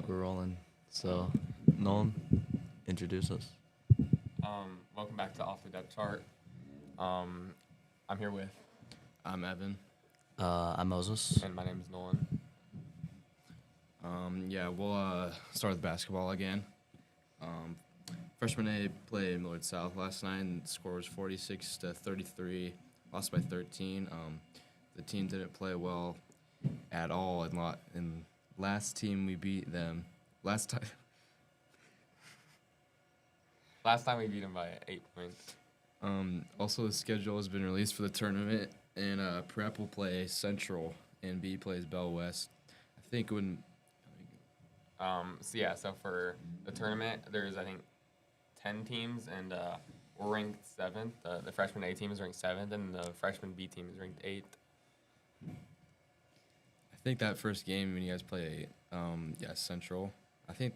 think we're rolling. So, Nolan, introduce us. Welcome back to Off the Depth Chart. I'm here with, I'm Evan. I'm Moses. and my name is Nolan. Yeah, we'll start with basketball again. Freshman A played Millard South last night, and the score was 46-33. Lost by 13. The team didn't play well at all. And last team we beat them last time. Last time we beat him by 8 points. Also, the schedule has been released for the tournament, and Prep will play Central, and B plays Bell West. I think when So for the tournament, there's I think 10 teams, and we're ranked 7th. The freshman A team is ranked 7th, and the freshman B team is ranked 8th. I think that first game when you guys play, Central. I think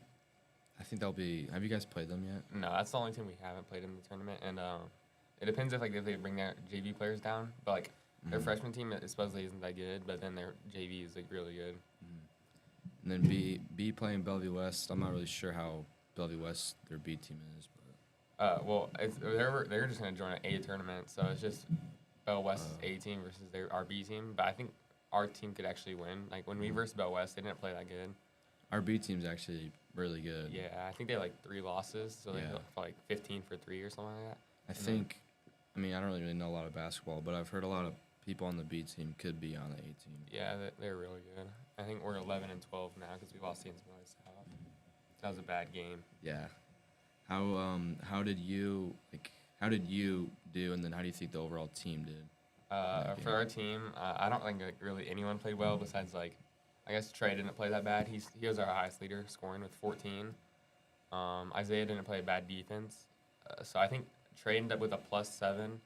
that'll be. Have you guys played them yet? No, that's the only team we haven't played in the tournament, and it depends if they bring their JV players down. But their freshman team supposedly isn't that good, but then their JV is really good. And then B playing Bellevue West. I'm not really sure how Bellevue West their B team is, but They're just gonna join an A tournament, so it's just Bell West's A team versus our B team. But I think our team could actually win. Like when we versed Bell West, they didn't play that good. our B team's actually really good. Yeah, I think they had 3 losses, so they Yeah. got 15 for 3 or something like that. I mean, I don't really know a lot of basketball, but I've heard a lot of people on the B team could be on the A team. Yeah, they're really good. I think we're 11 and 12 now because we lost against Millard South. That was a bad game. Yeah. How did you do, and then how do you think the overall team did? For game. our team, I don't think really anyone played well besides I guess Trey didn't play that bad. He was our highest leader, scoring with 14. Isaiah didn't play bad defense, so I think Trey ended up with a +7.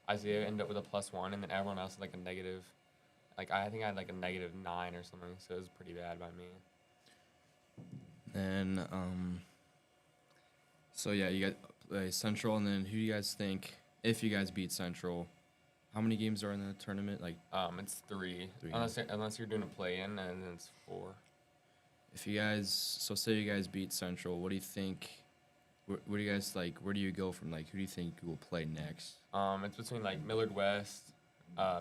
Isaiah ended up with a +1, and then everyone else had a negative. I think I had a -9 or something, so it was pretty bad by me. And so yeah, you got play Central, and then who do you guys think, if you guys beat Central, how many games are in the tournament? It's 3, Three. unless you're doing a play-in, and then it's 4. If you guys, so say you guys beat Central, what do you think? What do you guys like? Where do you go from? Who do you think will play next? It's between Millard West,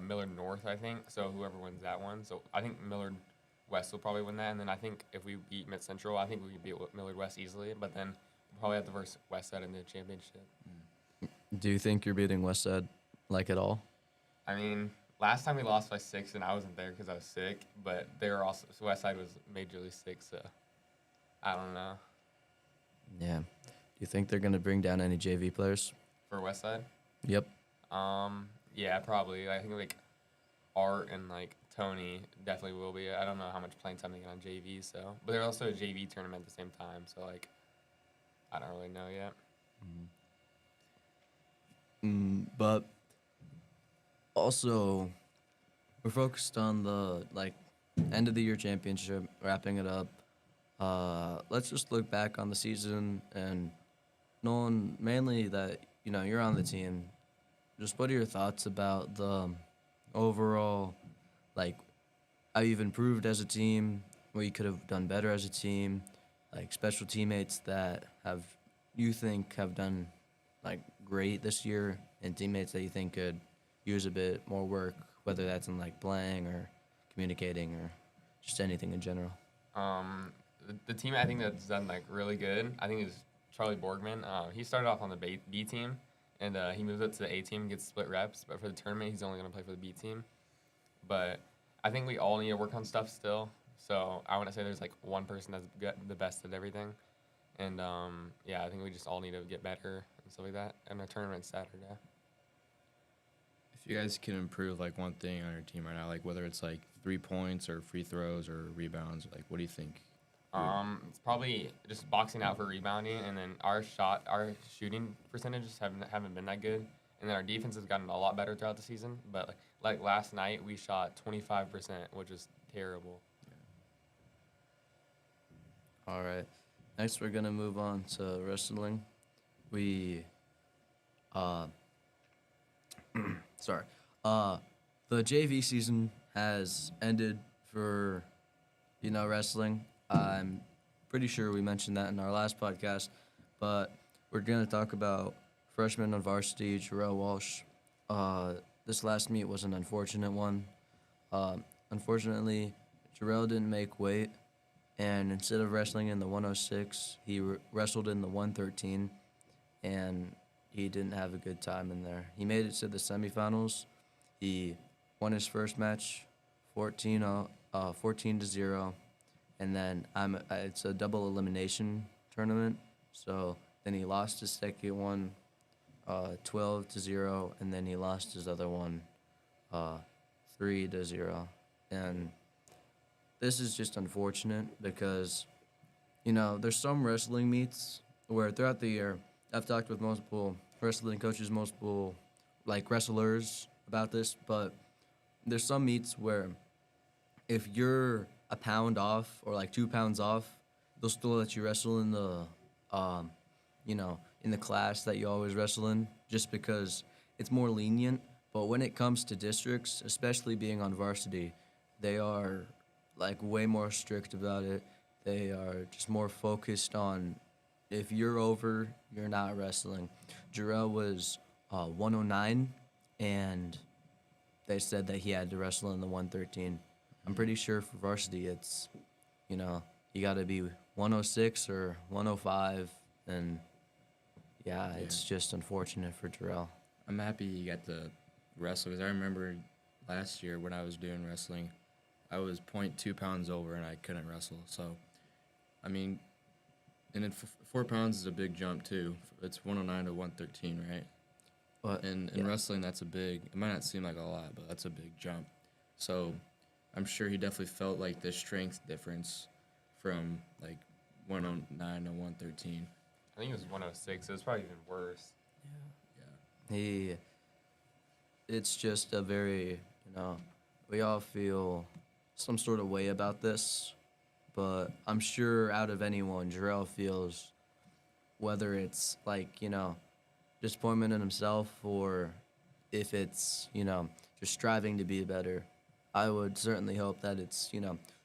Millard North, I think. So whoever wins that one. So I think Millard West will probably win that, and then I think if we beat Mid Central, I think we could beat Millard West easily. But then we'll probably have to verse West Side in the championship. Do you think you're beating Westside at all? I mean, last time we lost by 6, and I wasn't there because I was sick. But they were also West Side was majorly sick, so I don't know. Yeah. Do you think they're gonna bring down any JV players? For West Side, Yep. yeah, probably. I think Art and Tony definitely will be. I don't know how much playing time they get on JV, so but there's also a JV tournament at the same time, so I don't really know yet. But also, we're focused on the end of the year championship, wrapping it up. Let's just look back on the season and Nolan, mainly that you're on the team. Just what are your thoughts about the overall, how you've improved as a team, what you could have done better as a team, special teammates that you think have done great this year, and teammates that you think could use a bit more work, whether that's in playing or communicating or just anything in general. The team I think that's done really good, I think is Charlie Borgman. He started off on the B team, and he moved up to the A team and gets split reps. But for the tournament, he's only going to play for the B team. But I think we all need to work on stuff still. So I want to say there's one person that's the best at everything. And I think we just all need to get better and stuff like that. And our tournament's Saturday. If you guys can improve one thing on your team right now, whether it's 3 points or free throws or rebounds, what do you think? It's probably just boxing out for rebounding, and then our shooting percentages haven't been that good, and then our defense has gotten a lot better throughout the season. But last night, we shot 25%, which is terrible. All right. Next, we're gonna move on to wrestling. We, sorry, the JV season has ended for, wrestling. I'm pretty sure we mentioned that in our last podcast, but we're gonna talk about freshman on varsity Jarrell Walsh. This last meet was an unfortunate one. Unfortunately, Jarrell didn't make weight, and instead of wrestling in the 106, he wrestled in the 113, and he didn't have a good time in there. He made it to the semifinals. He won his first match, 14-0, and then it's a double elimination tournament. So then he lost his second one, 12-0, and then he lost his other one, 3-0. And this is just unfortunate because, there's some wrestling meets where throughout the year I've talked with multiple wrestling coaches, multiple wrestlers about this, but there's some meets where if you're a pound off or 2 pounds off, they'll still let you wrestle in the in the class that you always wrestle in, just because it's more lenient. But when it comes to districts, especially being on varsity, they are way more strict about it. They are just more focused on if you're over, you're not wrestling. Jarrell was 109, and they said that he had to wrestle in the 113. I'm pretty sure for varsity, it's, you got to be 106 or 105, and it's just unfortunate for Jarrell. I'm happy you got to wrestle because I remember last year when I was doing wrestling, I was 0.2 pounds over and I couldn't wrestle. So, I mean, and then 4 pounds is a big jump too. It's 109 to 113, right? But And in wrestling, that's a big. It might not seem like a lot, but that's a big jump. So, I'm sure he definitely felt the strength difference from 109 to 113. I think it was 106. It was probably even worse. Yeah. It's just a very, we all feel some sort of way about this, but I'm sure out of anyone, Jarrell feels, whether it's disappointment in himself or if it's, just striving to be better. I would certainly hope that it's,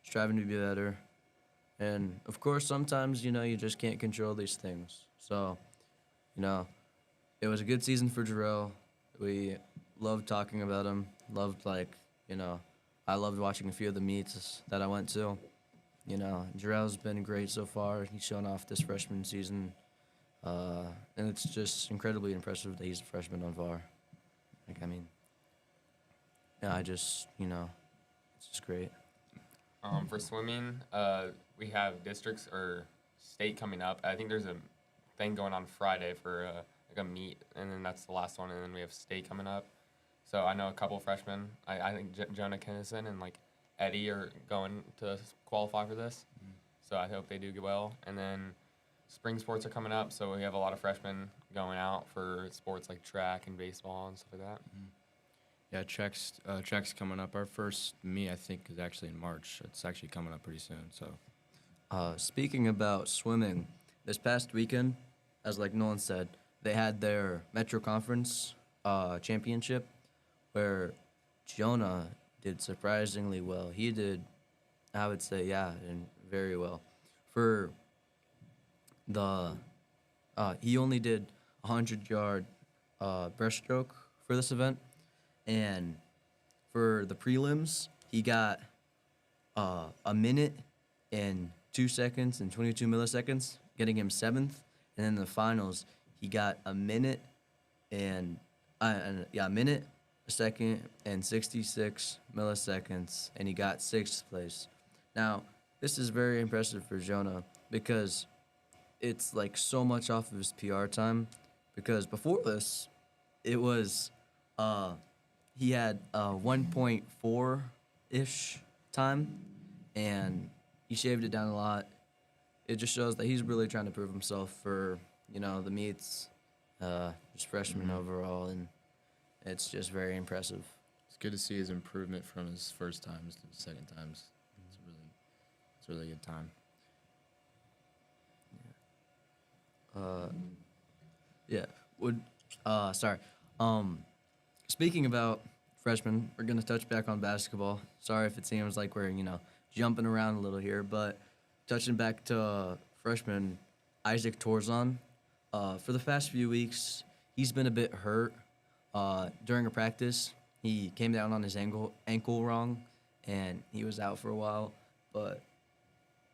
striving to be better. And of course, sometimes, you just can't control these things. So, it was a good season for Jarrell. We loved talking about him. I loved watching a few of the meets that I went to. Jarrell's been great so far. He's shown off this freshman season. And it's just incredibly impressive that he's a freshman on VAR. It's just great. For swimming, we have districts or state coming up. I think there's a thing going on Friday for a meet, and then that's the last one, and then we have state coming up. So I know a couple freshmen. I think Jonah Kennison and Eddie are going to qualify for this. So I hope they do well. And then spring sports are coming up, so we have a lot of freshmen going out for sports like track and baseball and stuff like that. Yeah, track's coming up. Our first meet, I think, is actually in March. It's actually coming up pretty soon. So, Speaking about swimming, this past weekend, as Nolan said, they had their Metro Conference championship, where Jonah did surprisingly well. He did, I would say, and very well. For the, he only did 100-yard breaststroke for this event, and for the prelims, he got a minute and 2 seconds and 22 milliseconds, getting him 7th. And then the finals, he got a minute and a minute, a second, and 66 milliseconds, and he got 6th place. Now, this is very impressive for Jonah because it's so much off of his PR time. Because before this, it was he had 1.4-ish time, and he shaved it down a lot. It just shows that he's really trying to prove himself for, the meets, just freshman overall, and it's just very impressive. it's good to see his improvement from his first times to his second times. It's a really good time. Speaking about freshmen, we're going to touch back on basketball. Sorry if it seems like we're, jumping around a little here, but touching back to freshman Isaac Torzon, for the past few weeks, he's been a bit hurt. During a practice, he came down on his ankle wrong, and he was out for a while. But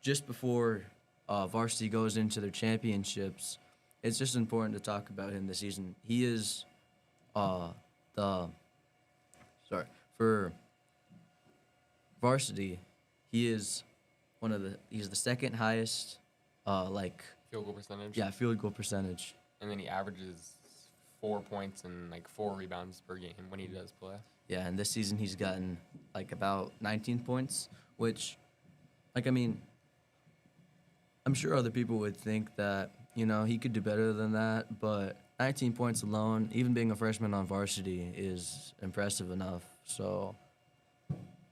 just before varsity goes into their championships, it's just important to talk about him this season. He is for varsity, he's the second highest Field goal percentage. field goal percentage. And then he averages 4 points and like 4 rebounds per game when he does play. Yeah, and this season he's gotten like about 19 points, which, like, I mean, I'm sure other people would think that, he could do better than that, but 19 points alone, even being a freshman on varsity, is impressive enough. So,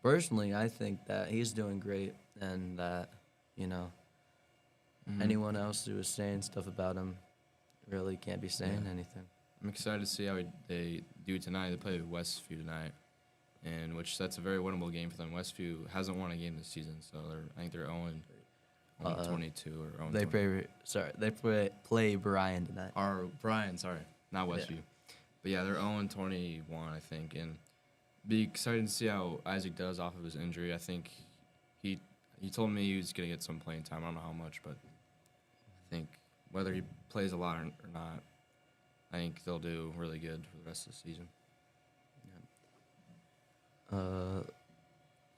personally, I think that he's doing great, and that, anyone else who is saying stuff about him really can't be saying Yeah. anything. I'm excited to see how they do tonight. They play Westview tonight, and that's a very winnable game for them. Westview hasn't won a game this season, so I think they're 22 or 0. They play Brian tonight. Or Brian, sorry, not Yeah. Westview. But yeah, they're 0-21, I think, and be excited to see how Isaac does off of his injury. I think he told me he was gonna get some playing time. I don't know how much, but I think whether he plays a lot or not, I think they'll do really good for the rest of the season.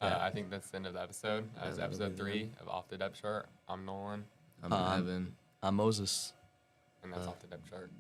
I think that's the end of the episode. That was episode 3 of Off the Depth Chart. I'm Nolan, I'm Um, Evan. I'm Moses. and that's Off the Depth Chart.